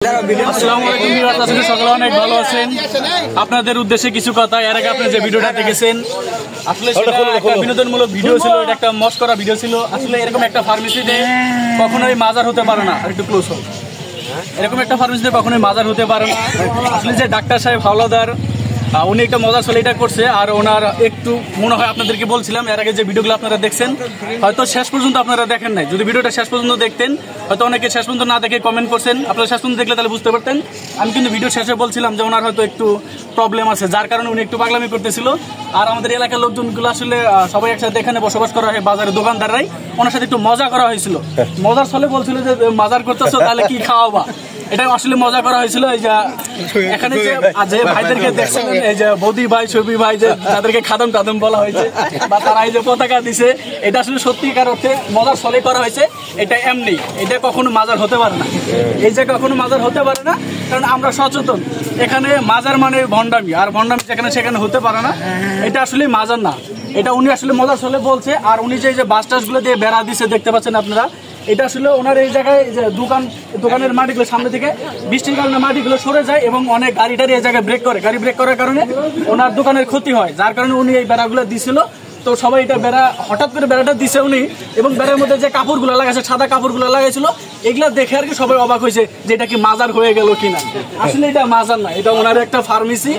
আসসালামু আলাইকুম ভিউয়ার্স, আজকে সকালে অনেক ভালো আছেন। আপনাদের উদ্দেশ্যে কিছু কথা। এর আগে আপনি যে ভিডিওটা দেখেছেন আসলে সেটা একটা বিনোদনমূলক ভিডিও ছিল, এটা একটা মস্করা ভিডিও ছিল। আসলে এরকম একটা ফার্মেসিতে কখনোই মাজার হতে পারে না। আর একটু ক্লোজ হোক, এরকম একটা ফার্মেসিতে কখনোই মাজার হতে পারে না। আসলে যে ডাক্তার সাহেব হাওলাদার উনি একটা মজার ছেলে এটা করছে। আর ওনার একটু মনে হয় আপনাদেরকে বলছিলাম এর আগে যে ভিডিওগুলো আপনারা দেখছেন হয়তো শেষ পর্যন্ত আপনারা দেখেন নাই। যদি ভিডিওটা শেষ পর্যন্ত দেখতেন হয়তো অনেকে শেষ পর্যন্ত না দেখে কমেন্ট করছেন, আপনারা শেষ পর্যন্ত দেখলে তাহলে বুঝতে পারতেন। আমি কিন্তু ভিডিও শেষে বলছিলাম যে ওনার হয়তো একটু প্রবলেম আছে, যার কারণে উনি একটু পাগলামি করতেছিল। আর আমাদের এলাকার লোকজনগুলো আসলে সবাই একসাথে এখানে বসবাস করা হয়, বাজারে দোকানদাররাই ওনার সাথে একটু মজা করা হয়েছিল। মজার ছলে বলছিল যে মাজার করতেছো তাহলে কি খাওয়াবা, এটা আসলে মজা করা হয়েছিল। এই যে এখানে যে ভাইদেরকে দেখছেন, এই যে বৌদি ভাই ছবি ভাই যে তাদেরকে খাদম টাদম বলা হয়েছে বা তারা এই যে পতাকা দিছে, এটা আসলে সত্যিকার অর্থে মজার ছলে করা হয়েছে। এটা এমনি, এটা কখনো মাজার হতে পারে না। এই যে কখনো মাজার হতে পারে না, কারণ আমরা সচেতন। এখানে মাজার মানে ভণ্ডামি, আর ভণ্ডামি যেখানে সেখানে হতে পারে না। এটা আসলে মাজার না, এটা উনি আসলে মজার ছলে বলছে। আর উনি যে বাস টাসগুলো দিয়ে বেড়া দিছে দেখতে পাচ্ছেন আপনারা, এটা আসলে ওনার এই জায়গায় যে দোকানের মাটিগুলো সামনে থেকে বৃষ্টির কারণে মাটিগুলো সরে যায় এবং অনেক গাড়ি টাড়ি এই জায়গায় ব্রেক করে। গাড়ি ব্রেক করার কারণে ওনার দোকানের ক্ষতি হয়, যার কারণে উনি এই বেড়াগুলো দিছিল। তো সবাই এটা বেড়া হঠাৎ করে বেড়াটা দিছে উনি, এবং বেড়ার মধ্যে যে কাপড়গুলো লাগাইছে, সাদা কাপড়গুলো লাগাইছিল, এগুলা দেখে আর কি সবাই অবাক হয়েছে যে এটা কি মাজার হয়ে গেল কিনা। আসলে এটা মাজার না, এটা ওনার একটা ফার্মেসি।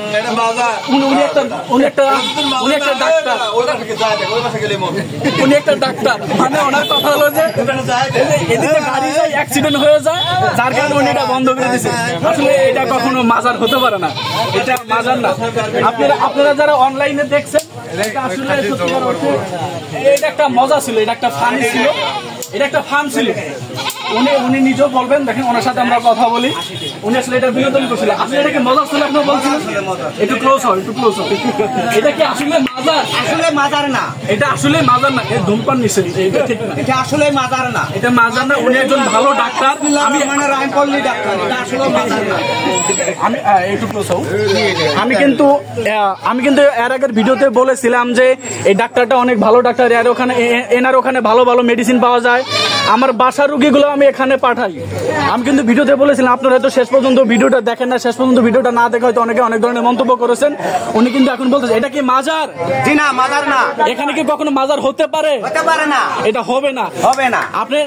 উনি একটা ডাক্তার, মানে ওনার কথা হলো যে এদিকে গাড়ি যায় অ্যাক্সিডেন্ট হয়ে যায়, যার কারণে উনি এটা বন্ধ করে দিয়েছে। আসলে এটা কখনো মাজার হতে পারে না, এটা মাজার না। আপনারা যারা অনলাইনে দেখছেন, এটা একটা মজা ছিল, এটা একটা ফান ছিল, এটা একটা ফান ছিল। উনি নিজেও বলবেন, দেখেন ওনার সাথে আমরা কথা বলি, উনি আসলে এটা বিনোদন করছিল। আসলে এটা কি মজা ছিল আপনার বলছিলেন? একটু ক্লোজ হয়, একটু ক্লোজ হয়। এটা কি আসলে মাজার? আসলে মাজার না, এটা আসলে মাজার না। এই ধূমপান নিছেন, এটা ঠিক না, এটা আসলে মাজার না, এটা মাজার না। উনি একজন ভালো ডাক্তার, আমি মানে রামপল্লী ডাক্তার, এটা আসলে মাজার না। আমি একটু ক্লোজ হও। আমি কিন্তু এর আগের ভিডিওতে বলেছিলাম যে এই ডাক্তারটা অনেক ভালো ডাক্তার, এনার ওখানে ভালো ভালো মেডিসিন পাওয়া যায়। আমার বাসার রুগীগুলো আমি এখানে পাঠাই। আমি কিন্তু ভিডিওতে বলেছিলাম, আপনারা হয়তো শেষ পর্যন্ত ভিডিওটা দেখেন না, শেষ পর্যন্ত ভিডিওটা না দেখে হয়তো অনেকে অনেক ধরনের মন্তব্য করেছেন। উনি কিন্তু এখন বলতেছে এটা কি মাজার? জি না, মাজার না। এখানে কি কখনো মাজার হতে পারে? হতে পারে না, এটা হবে না, হবে না। আপনি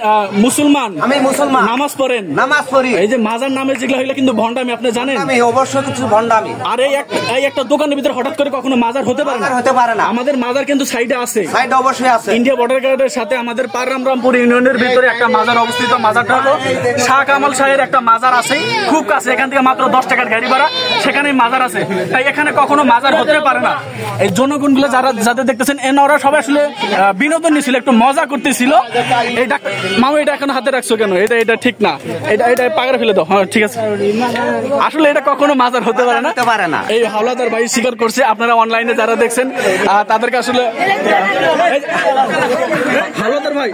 মুসলমান, আমি মুসলমান, নামাজ পড়েন, নামাজ পড়ি। এই যে মাজার নামে যেগুলো হইলে কিন্তু ভণ্ডামি, আপনি জানেন? আমি অবশ্যই কিছু ভণ্ডামি। আর এই একটা দোকানের ভিতরে হঠাৎ করে কখনো মাজার হতে পারে না, হতে পারে না। আমাদের মাজার কিন্তু সাইডে আছে, সাইডে অবশ্যই আছে। ইন্ডিয়া বর্ডার গার্ডের সাথে আমাদের পাররামপুর ইউনিয়নের ভিতরে একটা মাজার অবস্থিত। মাজারটা হলো শাহ কামাল শাহের একটা মাজার আছে, খুব কাছে, এখান থেকে মাত্র 10 টাকার গাড়ি ভাড়া, সেখানে মাজার আছে। তাই এখানে কখনো মাজার হতে পারে না। এই জনগণগুলো যাদের দেখতেছেন, ওরা সবাই আসলে বিনোদন নিয়েছিল, একটু মজা করতেছিল। এই ডাক্তার মামু, এটা এখন হাতে রাখছো কেন? এটা ঠিক না, এটা পাগড়া ফেলে দাও। হ্যাঁ ঠিক আছে। আসলে এটা কখনো মাজার হতে পারে না। এই হাওলাদার ভাই স্বীকার করছে। আপনারা অনলাইনে যারা দেখছেন তাদেরকে আসলে হাওলাদার ভাই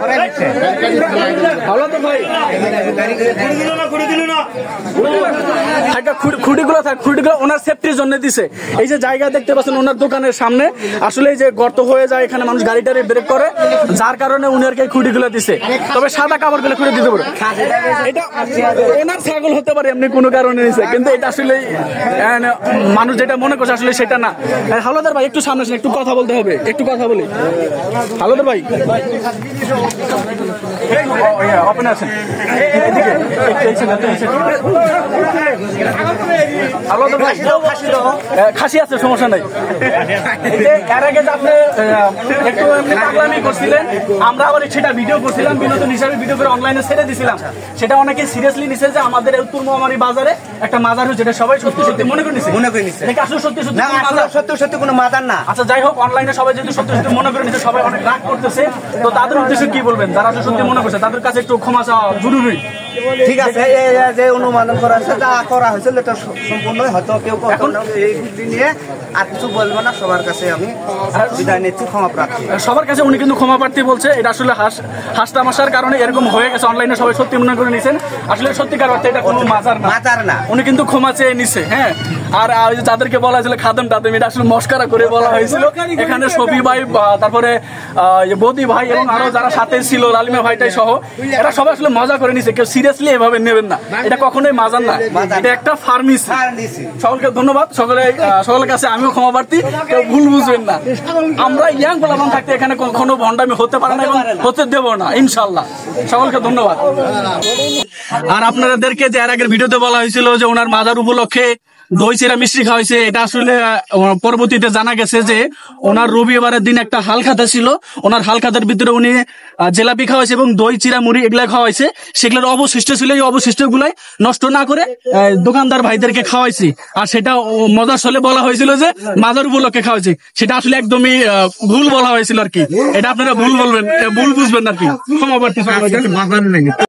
খুঁটিগুলো ওনার সেফটির জন্য দিছে। এই যে জায়গা দেখতে পাচ্ছেন ওনার দোকানের সামনে, আসলে এই যে গর্ত হয়ে যায়, এখানে মানুষ গাড়ি টাড়ি ব্রেক করে, যার কারণে উনি আর কি খুঁটিগুলো দিছে। তবে সাদা কাপড় গুলো খুঁড়ে দিতে পারে, এটা ওনার ছাগল হতে পারে, এমনি কোনো কারণে নিছে। কিন্তু এটা আসলে মানুষ যেটা মনে করছে আসলে সেটা না। হাওলাদার ভাই একটু সামনে আসেন, একটু কথা বলতে হবে, একটু কথা বলি। হাওলাদার ভাই খাসি আছে, সমস্যা নাই। এর আগে আপনি একটু পাগলামি করছিলেন, আমরা আবার সেটা ভিডিও করছিলাম, বিনোদন হিসাবে ভিডিও করে অনলাইনে ছেড়ে দিছিলাম। সেটা অনেকে সিরিয়াসলি নিছে যে আমাদের উত্তর মহামারী বাজারে একটা মাজার হচ্ছে, এটা সবাই সত্যি সত্যি মনে করে নিছে। আসলে সত্যি সত্যি কোনো মাজার না। আচ্ছা যাই হোক, অনলাইনে সবাই যদি সত্যি সত্যি মনে করে নিচ্ছে, সবাই অনেক রাগ করতেছে, তো তাদের উদ্দেশ্যে কি বলবেন? যারা সত্যি মনে করছে তাদের কাছে একটু ক্ষমা চাওয়া জরুরি। ঠিক আছে, যে অনুমোদন করা হয়েছে, যা করা হয়েছিল এটা সম্পূর্ণ, হয়তো কেউ এই বুদ্ধি নিয়ে আর কিছু বলবো না। সবার কাছে আমি বিদায় নিচ্ছি, ক্ষমা প্রার্থী। সবার কাছে উনি কিন্তু ক্ষমা প্রার্থী বলছে। এটা আসলে হাস তামাশার কারণে এরকম হয়ে গেছে, অনলাইনে সবাই সত্যি মনে করে নিছেন। আসলে সত্যিকার অর্থে এটা কোনো মাজার না, উনি কিন্তু ক্ষমা চেয়ে নিছে। হ্যাঁ, আর যাদেরকে বলা হয়েছিল খাদেম টাদেম, এটা আসলে মস্কারা করে বলা হয়েছিল। এখানে শফি ভাই, তারপরে বৌদি ভাই এবং আরো যারা সাথে ছিল লালিমা ভাইটাই সহ, এরা সবাই আসলে মজা করে নিছে, কেউ সিরিয়াসলি এভাবে নেবেন না, এটা কখনোই মাজার না, এটা একটা ফার্মেসি। সকলকে ধন্যবাদ, সকলের কাছে আমিও ক্ষমা প্রার্থী, কেউ ভুল বুঝবেন না। আমরা ইয়াং গোলামান থাকতে এখানে কখনো ভণ্ডামি হতে পারে না এবং হতে দেব না ইনশাল্লাহ। সকলকে ধন্যবাদ। আর আপনাদেরকে যে এর আগের ভিডিওতে বলা হয়েছিল যে ওনার মাজার উপলক্ষে দই চিরা মিষ্টি খাওয়াইছে, এটা আসলে পরবর্তীতে জানা গেছে যে ওনার রবিবারের দিন একটা হালখাতা ছিল, ওনার হালখাতার ভিতরে উনি জিলাপি খাওয়াইছে এবং দই চিরা মুড়ি এগুলা খাওয়াইছে, সেগুলোর অবশিষ্ট ছিল, এই অবশিষ্ট গুলাই নষ্ট না করে দোকানদার ভাইদেরকে খাওয়াইছি। আর সেটা মজার ছলে বলা হয়েছিল যে মাজার উপলক্ষে খাওয়াইছে, সেটা আসলে একদমই ভুল বলা হয়েছিল আর কি। এটা আপনারা ভুল বলবেন, ভুল বুঝবেন আর কি, ক্ষমা প্রার্থী।